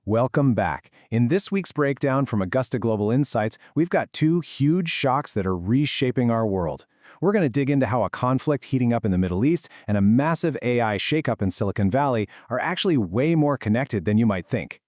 Welcome back. In this week's breakdown from Augusta Global Insights, we've got two huge shocks that are reshaping our world. We're going to dig into how a conflict heating up in the Middle East and a massive AI shakeup in Silicon Valley are actually way more connected than you might think.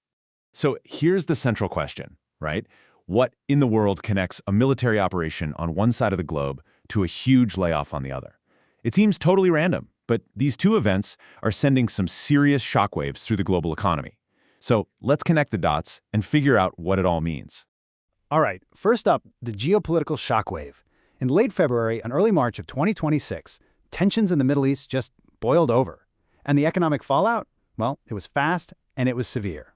So here's the central question, right? What in the world connects a military operation on one side of the globe to a huge layoff on the other? It seems totally random, but these two events are sending some serious shockwaves through the global economy. So let's connect the dots and figure out what it all means. All right, first up, the geopolitical shockwave. In late February and early March of 2026, tensions in the Middle East just boiled over. And the economic fallout? Well, it was fast and it was severe.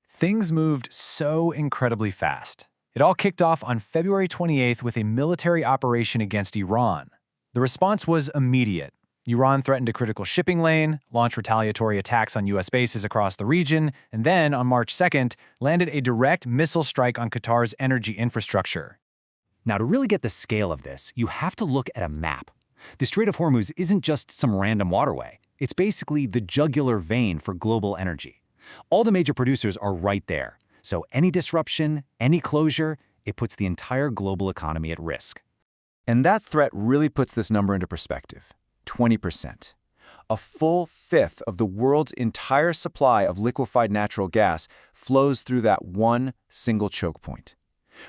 Things moved so incredibly fast. It all kicked off on February 28th with a military operation against Iran. The response was immediate. Iran threatened a critical shipping lane, launched retaliatory attacks on U.S. bases across the region, and then, on March 2nd, landed a direct missile strike on Qatar's energy infrastructure. Now, to really get the scale of this, you have to look at a map. The Strait of Hormuz isn't just some random waterway. It's basically the jugular vein for global energy. All the major producers are right there. So any disruption, any closure, it puts the entire global economy at risk. And that threat really puts this number into perspective. 20%. A full fifth of the world's entire supply of liquefied natural gas flows through that one single choke point.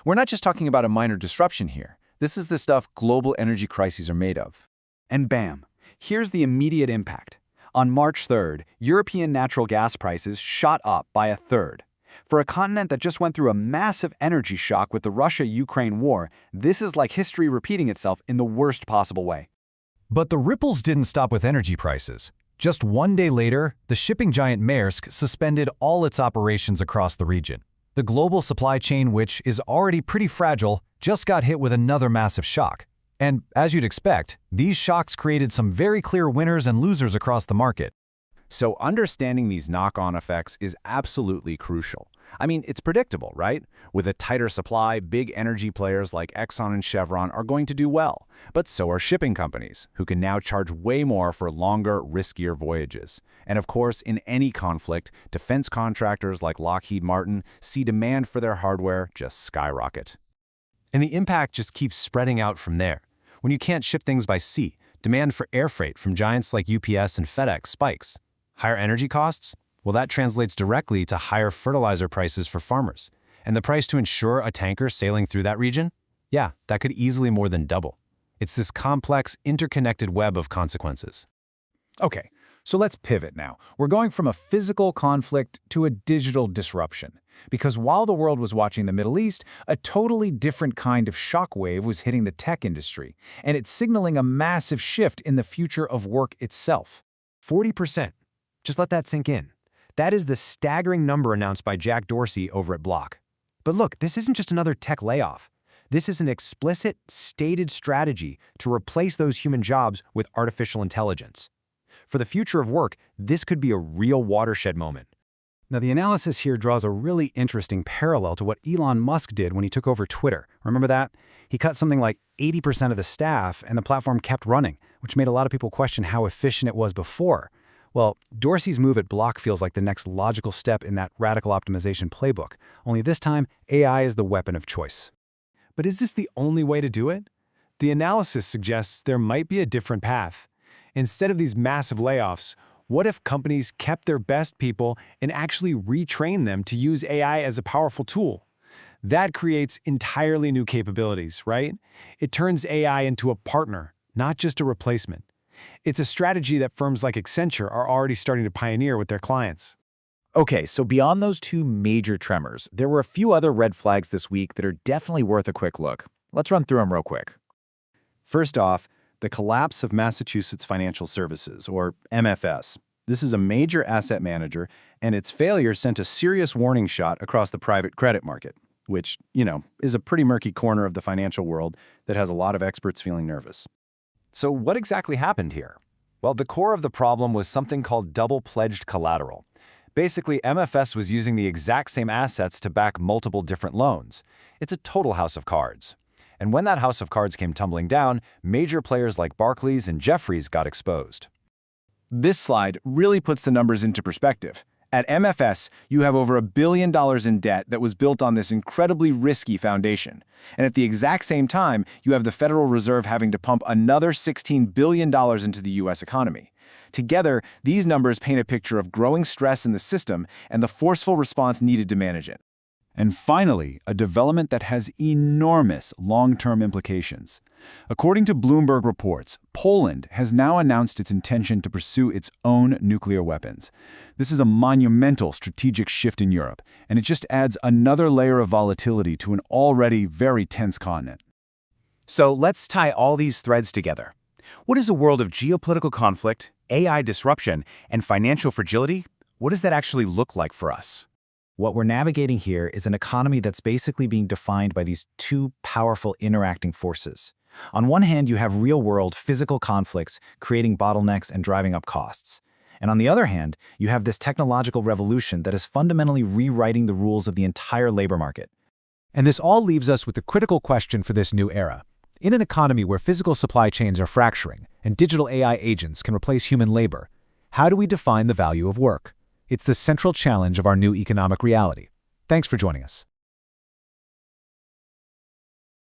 We're not just talking about a minor disruption here. This is the stuff global energy crises are made of. And bam, here's the immediate impact. On March 3rd, European natural gas prices shot up by a third. For a continent that just went through a massive energy shock with the Russia-Ukraine war, this is like history repeating itself in the worst possible way. But the ripples didn't stop with energy prices. Just one day later, the shipping giant Maersk suspended all its operations across the region. The global supply chain, which is already pretty fragile, just got hit with another massive shock. And as you'd expect, these shocks created some very clear winners and losers across the market. So understanding these knock-on effects is absolutely crucial. I mean, it's predictable, right? With a tighter supply, big energy players like Exxon and Chevron are going to do well. But so are shipping companies, who can now charge way more for longer, riskier voyages. And of course, in any conflict, defense contractors like Lockheed Martin see demand for their hardware just skyrocket. And the impact just keeps spreading out from there. When you can't ship things by sea, demand for air freight from giants like UPS and FedEx spikes. Higher energy costs? Well, that translates directly to higher fertilizer prices for farmers. And the price to insure a tanker sailing through that region? Yeah, that could easily more than double. It's this complex, interconnected web of consequences. Okay, so let's pivot now. We're going from a physical conflict to a digital disruption. Because while the world was watching the Middle East, a totally different kind of shockwave was hitting the tech industry, and it's signaling a massive shift in the future of work itself. 40%. Just let that sink in. That is the staggering number announced by Jack Dorsey over at Block. But look, this isn't just another tech layoff. This is an explicit, stated strategy to replace those human jobs with artificial intelligence. For the future of work, this could be a real watershed moment. Now, the analysis here draws a really interesting parallel to what Elon Musk did when he took over Twitter. Remember that? He cut something like 80% of the staff, and the platform kept running, which made a lot of people question how efficient it was before. Well, Dorsey's move at Block feels like the next logical step in that radical optimization playbook, only this time, AI is the weapon of choice. But is this the only way to do it? The analysis suggests there might be a different path. Instead of these massive layoffs, what if companies kept their best people and actually retrained them to use AI as a powerful tool? That creates entirely new capabilities, right? It turns AI into a partner, not just a replacement. It's a strategy that firms like Accenture are already starting to pioneer with their clients. Okay, so beyond those two major tremors, there were a few other red flags this week that are definitely worth a quick look. Let's run through them real quick. First off, the collapse of Massachusetts Financial Services, or MFS. This is a major asset manager, and its failure sent a serious warning shot across the private credit market, which, is a pretty murky corner of the financial world that has a lot of experts feeling nervous. So what exactly happened here? Well, the core of the problem was something called double-pledged collateral. Basically, MFS was using the exact same assets to back multiple different loans. It's a total house of cards. And when that house of cards came tumbling down, major players like Barclays and Jefferies got exposed. This slide really puts the numbers into perspective. At MFS, you have over $1 billion in debt that was built on this incredibly risky foundation. And at the exact same time, you have the Federal Reserve having to pump another $16 billion into the U.S. economy. Together, these numbers paint a picture of growing stress in the system and the forceful response needed to manage it. And finally, a development that has enormous long-term implications. According to Bloomberg reports, Poland has now announced its intention to pursue its own nuclear weapons. This is a monumental strategic shift in Europe, and it just adds another layer of volatility to an already very tense continent. So let's tie all these threads together. What is a world of geopolitical conflict, AI disruption, and financial fragility? What does that actually look like for us? What we're navigating here is an economy that's basically being defined by these two powerful interacting forces. On one hand, you have real-world physical conflicts creating bottlenecks and driving up costs. And on the other hand, you have this technological revolution that is fundamentally rewriting the rules of the entire labor market. And this all leaves us with the critical question for this new era. In an economy where physical supply chains are fracturing and digital AI agents can replace human labor, how do we define the value of work? It's the central challenge of our new economic reality. Thanks for joining us.